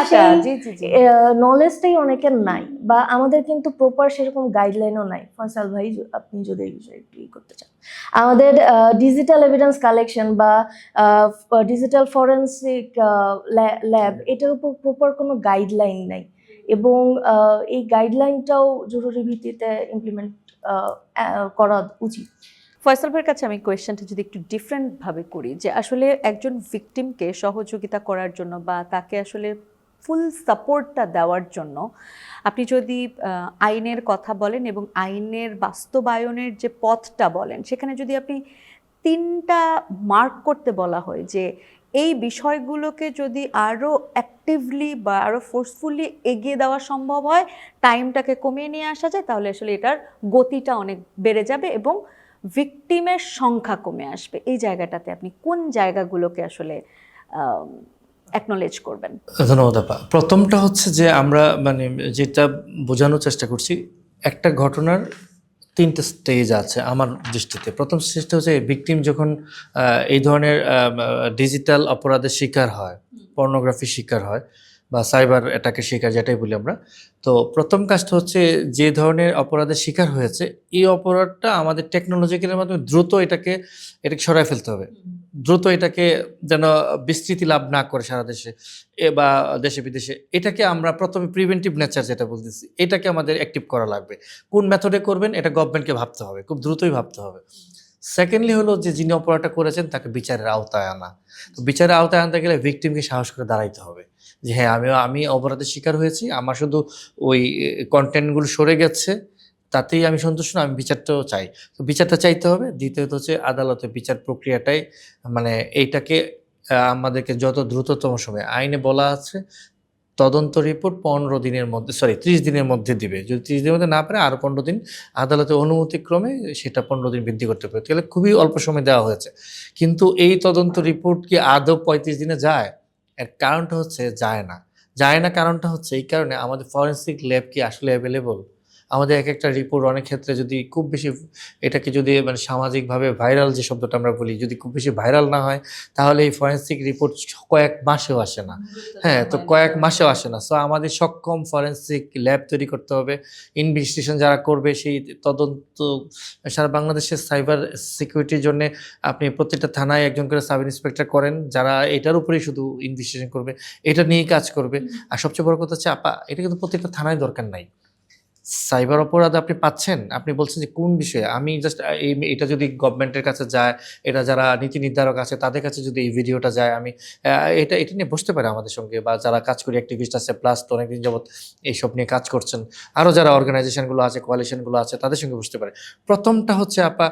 নলেজটাই অনেকের নাই, বা আমাদের কিন্তু প্রপার সেরকম গাইডলাইনও নাই। ফয়সাল ভাই, আপনি যদি এই বিষয়ে একটু করতে চান, আমাদের ডিজিটাল এভিডেন্স কালেকশন বা ডিজিটাল ফরেন্সিক ল্যাব, এটার উপর প্রপার কোনো গাইডলাইন নাই এবং এই গাইডলাইনটাও জরুরি ভিত্তিতে ইমপ্লিমেন্ট করা উচিত। ফয়সাল ভাইয়ের কাছে আমি কোয়েশ্চেনটা যদি একটু ডিফারেন্টভাবে করি, যে আসলে একজন ভিকটিমকে সহযোগিতা করার জন্য বা তাকে আসলে ফুল সাপোর্টটা দেওয়ার জন্য আপনি যদি আইনের কথা বলেন এবং আইনের বাস্তবায়নের যে পথটা বলেন, সেখানে যদি আপনি 3টা মার্ক করতে বলা হয় যে এই বিষয়গুলোকে যদি আরও অ্যাক্টিভলি বা আরও ফোর্সফুলি এগিয়ে দেওয়া সম্ভব হয়, টাইমটাকে কমিয়ে নিয়ে আসা যায়, তাহলে আসলে এটার গতিটা অনেক বেড়ে যাবে এবং ভিকটিমের সংখ্যা কমে আসবে। এই জায়গাটাতে আপনি কোন জায়গাগুলোকে আসলে অ্যাকনলেজ করবেন? ধন্যবাদ আপা। প্রথমটা হচ্ছে যে আমরা মানে যেটা বোঝানোর চেষ্টা করছি, একটা ঘটনার 3টে স্টেজ আছে আমার দৃষ্টিতে। প্রথম স্টেজটা হচ্ছে ভিকটিম যখন এই ধরনের ডিজিটাল অপরাধের শিকার হয়, পর্নোগ্রাফির শিকার হয় বা সাইবার অ্যাটাকের শিকার, যেটাই বলি আমরা। তো প্রথম কাজটা হচ্ছে যে ধরনের অপরাধের শিকার হয়েছে, এই অপরাধটা আমাদের টেকনোলজিক্যালের মাধ্যমে দ্রুত এটাকে সরাই ফেলতে হবে, দ্রুত এটাকে যেন বিস্তৃতি লাভ না করে সারা দেশে বা দেশে বিদেশে। এটাকে আমরা প্রথমে প্রিভেন্টিভ নেচার যেটা বলতেছি, এটাকে আমাদের অ্যাক্টিভ করা লাগবে। কোন মেথডে করবেন এটা গভর্নমেন্টকে ভাবতে হবে, খুব দ্রুতই ভাবতে হবে। সেকেন্ডলি হলো যে যিনি অপরাধটা করেছেন তাকে বিচারের আওতায় আনা। তো বিচারের আওতায় আনতে গেলে ভিকটিমকে সাহস করে দাঁড়াইতে হবে যে হ্যাঁ, আমি অপরাধের শিকার হয়েছি, আমার শুধু ওই কন্টেন্টগুলো সরে গেছে, তাতেই আমি সন্তুষ্ট না, আমি বিচারটাও চাই। তো বিচারটা চাইতে হবে। দ্বিতীয়ত হচ্ছে আদালতে বিচার প্রক্রিয়াটাই, মানে এইটাকে আমাদেরকে যত দ্রুততম সময়ে, আইনে বলা আছে তদন্ত রিপোর্ট 15 দিনের মধ্যে 30 দিনের মধ্যে দিবে। যদি 30 দিনের মধ্যে না পারে আরো 15 দিন আদালতের অনুমতিক্রমে সেটা 15 দিন বৃদ্ধি করতে পারে। তাহলে খুবই অল্প সময় দেওয়া হয়েছে। কিন্তু এই তদন্ত রিপোর্ট কি আদৌ 35 দিনে যায়? এর কারণটা হচ্ছে যায় না। যায় না কারণটা হচ্ছে এই কারণে আমাদের ফরেনসিক ল্যাব কি আসলে অ্যাভেলেবল? আমাদের একটা রিপোর্ট অনেক ক্ষেত্রে যদি খুব বেশি এটাকে যদি মানে সামাজিকভাবে ভাইরাল যে শব্দটা আমরা বলি, যদি খুব বেশি ভাইরাল না হয় তাহলে এই ফরেনসিক রিপোর্ট কয়েক মাসেও আসে না। হ্যাঁ, তো কয়েক মাসেও আসে না। সো আমাদের সক্ষম ফরেনসিক ল্যাব তৈরি করতে হবে। ইনভেস্টিগেশন যারা করবে সেই তদন্ত সারা বাংলাদেশের সাইবার সিকিউরিটির জন্য আপনি প্রত্যেকটা থানায় একজন করে সাব ইন্সপেক্টর করেন, যারা এটার উপরেই শুধু ইনভেস্টিগেশন করবে, এটা নিয়েই কাজ করবে। আর সবচেয়ে বড় কথা হচ্ছে আপা, এটা কিন্তু প্রত্যেকটা থানায় দরকার নাই। সাইবার অপরাধ আপনি পাচ্ছেন, আপনি বলছেন যে কোন বিষয়ে, আমি জাস্ট এটা যদি গভর্নমেন্টের কাছে যায়, এটা যারা নীতি নির্ধারক আছে তাদের কাছে যদি এই ভিডিওটা যায়, আমি এটা নিয়ে বসতে পারে আমাদের সঙ্গে, বা যারা কাজ করি অ্যাক্টিভিস্ট আছে প্লাস তো অনেকদিন যাবত এইসব নিয়ে কাজ করছেন, আরও যারা অর্গানাইজেশনগুলো আছে কোয়ালিশনগুলো আছে তাদের সঙ্গে বসতে পারে। প্রথমটা হচ্ছে আপা,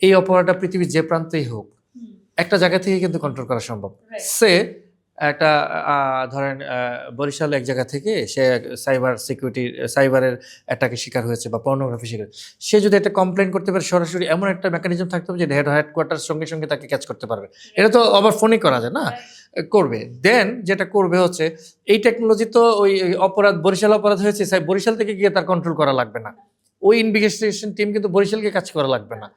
এই অপরাধটা পৃথিবীর যে প্রান্তেই হোক একটা জায়গা থেকে কিন্তু কন্ট্রোল করা সম্ভব। সে একটা ধরেন বরিশাল এক জায়গা থেকে সে সাইবারের অ্যাটাকের শিকার হয়েছে বা পর্নোগ্রাফি শিকার, সে যদি একটা কমপ্লেন করতে পারে সরাসরি, এমন একটা মেকানিজম থাকতে হবে যে হেডকোয়ার্টার সঙ্গে সঙ্গে তাকে ক্যাচ করতে পারবে। এটা তো আবার ফোনই করা যায় না, করবে। দেন যেটা করবে হচ্ছে এই টেকনোলজি তো ওই অপরাধ বরিশাল অপরাধ হয়েছে, বরিশাল থেকে গিয়ে তার কন্ট্রোল করা লাগবে না। ওই ইনভেস্টিগেশন টিম কিন্তু বরিশালকে কাজ করা লাগবে না,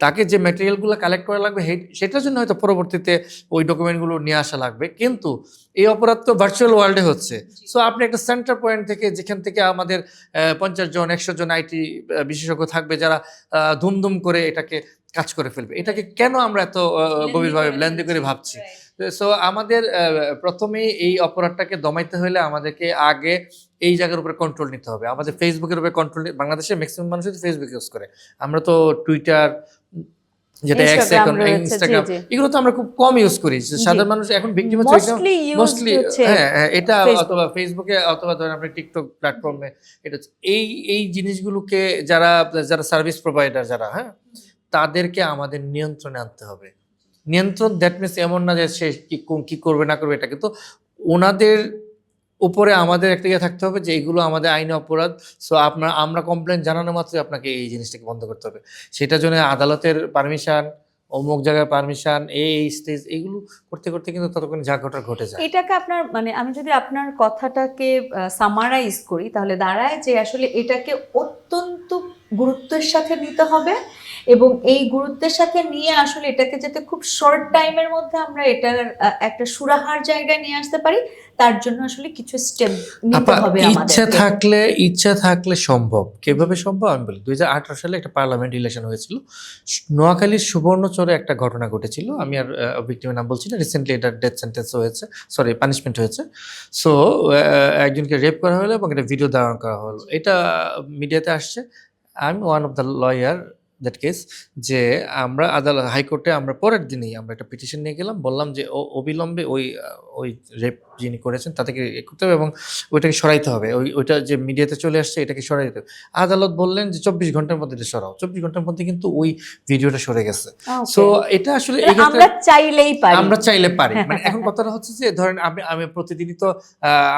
তাকে যে ম্যাটেরিয়ালগুলো কালেক্ট করা লাগবে সেটার জন্য হয়তো পরবর্তীতে ওই ডকুমেন্টগুলো নিয়ে আসা লাগবে। কিন্তু এই অপরাধ তো ভার্চুয়াল ওয়ার্ল্ডে হচ্ছে। সো আপনি একটা সেন্টার পয়েন্ট থেকে, যেখান থেকে আমাদের 50 জন 100 জন আইটি বিশেষজ্ঞ থাকবে যারা ধুমধুম করে এটাকে কাজ করে ফেলবে, এটাকে কেন আমরা এত গভীরভাবে লেন্দি করে ভাবছি? সো আমাদের প্রথমেই এই অপরাধটাকে দমাইতে হলে আমাদেরকে আগে এই জায়গার উপরে কন্ট্রোল নিতে হবে। আমাদের ফেসবুকের উপরে কন্ট্রোল, বাংলাদেশের ম্যাক্সিমাম মানুষ ফেসবুক ইউজ করে, আমরা তো টুইটার, যেটা এক্স অ্যাকাউন্ট, ইনস্টাগ্রাম, এগুলো তো আমরা খুব কম ইউজ করি। সাধারণ মানুষ এখন ভিকটিম হচ্ছে মোস্টলি এটা, অথবা ফেসবুকে, অথবা ধরেন আপনি টিকটক প্ল্যাটফর্মে। এটা এই জিনিসগুলোকে যারা সার্ভিস প্রোভাইডার যারা, হ্যাঁ, তাদেরকে আমাদের নিয়ন্ত্রণে আনতে হবে। নিয়ন্ত্রণ দ্যাট মিনস এমন না যে সে কি করবে না করবে, এটা কিন্তু ওনাদের উপরে আমাদের একটা ইয়ে থাকতে হবে যে এগুলো আমাদের আইনে অপরাধ। সো আমরা কমপ্লেন জানানো মাত্রই আপনাকে এই জিনিসটাকে বন্ধ করতে হবে। সেটার জন্য আদালতের পারমিশন, অমুক জায়গায় পারমিশন, এই স্টেজ, এইগুলো করতে করতে কিন্তু ততক্ষণ যা ঘটার ঘটে যায়। এটাকে আপনার মানে আমি যদি আপনার কথাটাকে সামারাইজ করি তাহলে দাঁড়ায় যে আসলে এটাকে অত্যন্ত গুরুত্বের সাথে নিতে হবে, এবং এই গুরুত্বের সাথে নিয়ে আসলে এটাকে যাতে খুব শর্ট টাইমের মধ্যে আমরা এটার একটা সুরাহার জায়গায় নিয়ে আসতে পারি, তার জন্য আসলে কিছু স্টেপ নিতে হবে আমাদের। ইচ্ছা থাকলে সম্ভব। কিভাবে সম্ভব আমি বলি। 2018 সালে একটা পার্লামেন্ট ইলেকশন হয়েছিল, নোয়াখালীর সুবর্ণচরে একটা ঘটনা ঘটেছিল। আমি আর ভিক্টিমের নাম বলছি না, রিসেন্টলি এটা ডেথ সেন্টেন্স হয়েছে, পানিশমেন্ট হয়েছে। সো একজনকে রেপ করা হলো এবং এটা ভিডিও ধারণ করা হলো, এটা মিডিয়াতে আসছে। আমি one of the lawyer that case, যে আমরা হাইকোর্টে আমরা পরের দিনেই আমরা একটা পিটিশন নিয়ে গেলাম, বললাম যে অবিলম্বে ওই রেপ যিনি করেছেন তাদেরকে করতে হবে এবং ওইটাকে সরাইতে হবে। ওইটা যে মিডিয়াতে চলে আসছে এটাকে সরাইতে হবে। আদালত বললেন যে 24 ঘন্টার মধ্যে এটা সরাও। 24 ঘন্টার মধ্যে কিন্তু ওই ভিডিওটা সরে গেছে। সো এটা আসলে আমরা চাইলে পারি। মানে এখন কথাটা হচ্ছে যে ধরেন আমি প্রতিদিনই তো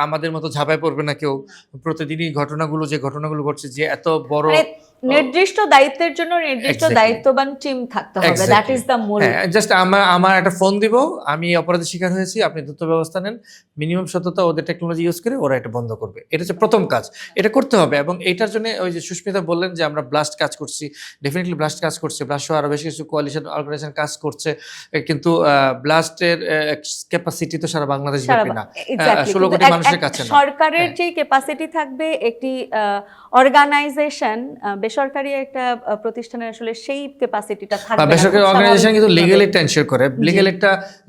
আমাদের মতো ঝাঁপায় পড়বে না কেউ। প্রতিদিনই যে ঘটনাগুলো ঘটছে, যে এত বড় নির্দিষ্ট দায়িত্বের জন্য নির্দিষ্ট দায়িত্ববান টিম থাকতে হবে। দ্যাট ইজ দ্য মূল। জাস্ট আমার একটা ফোন দিব, আমি অপরাধের শিকার হয়েছি, আপনি দ্রুত ব্যবস্থা নেন, মিনিমাম সততা ওদের টেকনোলজি ইউজ করে ওরা এটা বন্ধ করবে। এটা হচ্ছে প্রথম কাজ, এটা করতে হবে। এবং এটার জন্য ওই যে সুস্মিতা বললেন যে আমরা ব্লাস্ট কাজ করছি, ডেফিনেটলি ব্লাস্ট কাজ করছে, ব্লাস্ট সহ আরো বেশ কিছু কোয়ালিশন অর্গানাইজেশন কাজ করছে, কিন্তু ব্লাস্টের ক্যাপাসিটি তো সারা বাংলাদেশ ব্যাপী না, 16 কোটি মানুষের কাছে না। সরকারের যে ক্যাপাসিটি থাকবে, একটি অর্গানাইজেশন, বেসরকারি একটা প্রতিষ্ঠানের আসলে সেই ক্যাপাসিটিটা থাকবে না। বেসরকারি অর্গানাইজেশন কিন্তু লিগ্যাল একটা এনশিওর করে,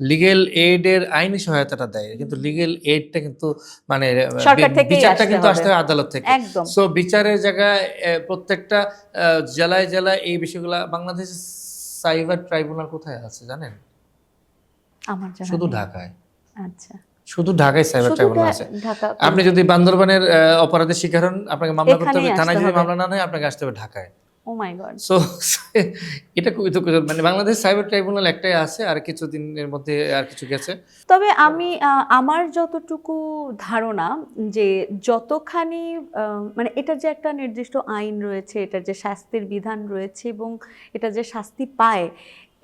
লিগ্যাল এইড এর আইনি সহায়তাটা দেয়, কিন্তু লিগ্যাল এইডটা কিন্তু মানে বিচারটা কিন্তু আসতে হয় আদালত থেকে। সো বিচারের জায়গায় প্রত্যেকটা জেলায় এই বিষয়গুলো, বাংলাদেশের সাইবার ট্রাইব্যুনাল কোথায় আছে জানেন? আমার জানা শুধু ঢাকায়। আচ্ছা, শুধু ঢাকায় সাইবার ট্রাইব্যুনাল আছে। আপনি যদি বান্দরবানের অপরাধের শিকার হন, আপনাকে মামলা করতে হবে থানায়, যদি মামলা না হয় আপনাকে আসতে হবে ঢাকায়। ও মাই গড। সো এটা খুবই দুঃখজনক। মানে বাংলাদেশ সাইবার ট্রাইব্যুনাল একটাই আছে, আর কিছুদিনের মধ্যে আর কিছু গেছে। তবে আমি আমার যতটুকু ধারণা যে যতখানি মানে এটার যে একটা নির্দিষ্ট আইন রয়েছে, এটার যে শাস্তির বিধান রয়েছে এবং এটা যে শাস্তি পায়,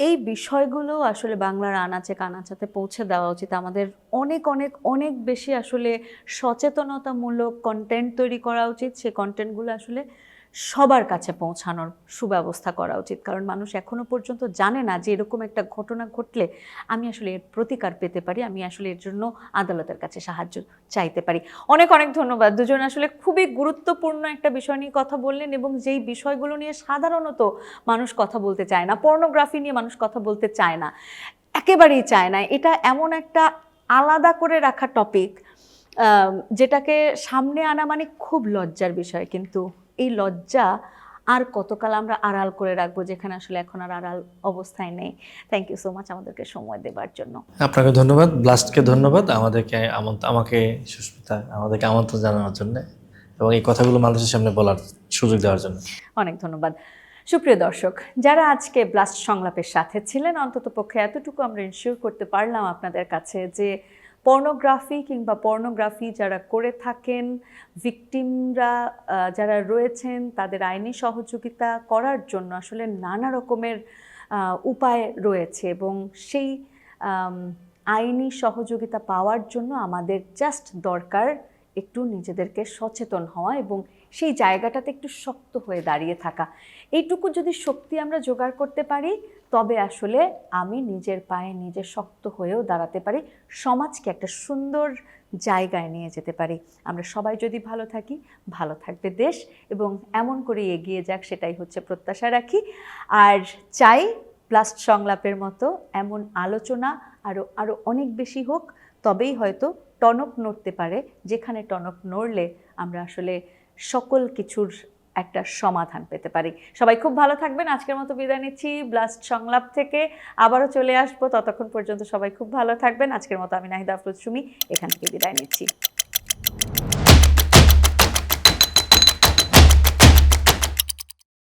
এই বিষয়গুলো আসলে বাংলার আনাচে কানাচাতে পৌঁছে দেওয়া উচিত। আমাদের অনেক অনেক অনেক বেশি আসলে সচেতনতামূলক কন্টেন্ট তৈরি করা উচিত। সেই কন্টেন্টগুলো আসলে সবার কাছে পৌঁছানোর সুব্যবস্থা করা উচিত, কারণ মানুষ এখনো পর্যন্ত জানে না যে এরকম একটা ঘটনা ঘটলে আমি আসলে এর প্রতিকার পেতে পারি, আমি আসলে এর জন্য আদালতের কাছে সাহায্য চাইতে পারি। অনেক অনেক ধন্যবাদ দুজন, আসলে খুবই গুরুত্বপূর্ণ একটা বিষয় নিয়ে কথা বললেন এবং যেই বিষয়গুলো নিয়ে সাধারণত মানুষ কথা বলতে চায় না, পর্নোগ্রাফি নিয়ে মানুষ কথা বলতে চায় না, একেবারেই চায় না। এটা এমন একটা আলাদা করে রাখা টপিক যেটাকে সামনে আনা মানে খুব লজ্জার বিষয়, কিন্তু এই লজ্জা আর কতকাল আমরা আড়াল করে রাখবো, যেখানে আসলে এখন আর আড়াল অবস্থায় নেই। থ্যাংক ইউ সো মাচ আমাদেরকে সময় দেওয়ার জন্য। আপনাকে ধন্যবাদ, ব্লাস্টকে ধন্যবাদ আমাদেরকে আমাকে সুস্মিতা আমাদেরকে আমন্ত্রণ জানানোর জন্য এবং এই কথাগুলো মানুষের সামনে বলার সুযোগ দেওয়ার জন্য। অনেক ধন্যবাদ। সুপ্রিয় দর্শক, যারা আজকে ব্লাস্ট সংলাপের সাথে ছিলেন, অন্ততপক্ষে এতটুকু আমরা ইনশিওর করতে পারলাম আপনাদের কাছে যে পর্নোগ্রাফি কিংবা পর্নোগ্রাফি যারা করে থাকেন, ভিকটিমরা যারা রয়েছেন, তাদের আইনি সহযোগিতা করার জন্য আসলে নানা রকমের উপায় রয়েছে এবং সেই আইনি সহযোগিতা পাওয়ার জন্য আমাদের জাস্ট দরকার একটু নিজেদেরকে সচেতন হওয়া এবং সেই জায়গাটাতে একটু শক্ত হয়ে দাঁড়িয়ে থাকা। এইটুকু যদি শক্তি আমরা জোগাড় করতে পারি, তবে আসলে আমি নিজের পায়ে নিজে শক্ত হয়েও দাঁড়াতে পারি, সমাজকে একটা সুন্দর জায়গায় নিয়ে যেতে পারি। আমরা সবাই যদি ভালো থাকি, ভালো থাকবে দেশ এবং এমন করে এগিয়ে যাক, সেটাই হচ্ছে প্রত্যাশা রাখি। আর চাই ব্লাস্ট সংলাপের মতো এমন আলোচনা আরও অনেক বেশি হোক, তবেই হয়তো টনক নড়তে পারে, যেখানে টনক নড়লে আমরা আসলে সকল কিছুর একটা সমাধান পেতে পারি। সবাই খুব ভালো থাকবেন। আজকের মতো বিদায় নিচ্ছি ব্লাস্ট সংলাপ থেকে, আবারও চলে আসবো। ততক্ষণ পর্যন্ত সবাই খুব ভালো থাকবেন। আজকের মতো আমি নাহিদা আফরোজ সুমি এখান থেকে বিদায় নিচ্ছি।